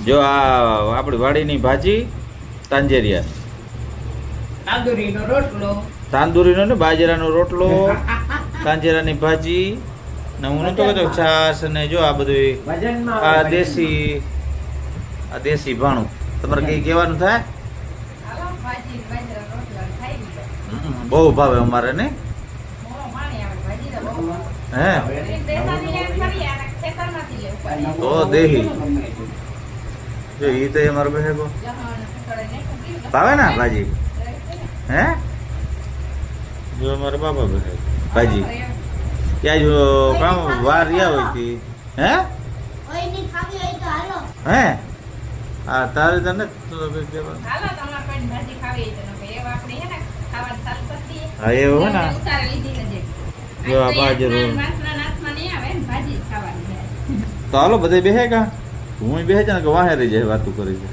જો આ આપણી વાડીની ભાજી તાંજેરિયા, તાંદુરીનો રોટલો, તાંદુરીનો ને બાજરાનો રોટલો, તાંજેરાની ભાજી ને હું નતો કહેતો છાશ ને જો આ બધું આ દેશી ભાણું તમારે કઈ કહેવાનું થાય. હાલો ભાજી બાજરા રોટલા ખાઈ લીધા. બહુ ભાવે અમારે ને મોળો પાણી આવે ભાજી તો બહુ ભાવે. હે દેસાની લેન કરી આ ખેતરમાંથી લેવું પડે. તો દેહી જો ઈ તો અમારો બેહગો જહાન પકડે ને કીધું ભાવે ને ભાજી. હે જો અમારા બાપા બેહે ભાજી ત્યાં જો કામ વાર રહ્યા હોય તી. હે હે હા તારે તને હાલો તમારે કોઈ ભાજી ખાવી હોય તો નકર એવા આપણે હે ને ખાવાનું ચાલુ કરી દઈએ. હા એવું હે ને ઉતારી લીધી ને જે. જો આ બાજરો માસના નાથમાં નહીં આવે ને ભાજી જ ખાવાની છે. તો હાલો બધે બેહે કા હું બેહે છે ને કે વાહે રહી જાય વાતું કરી છે.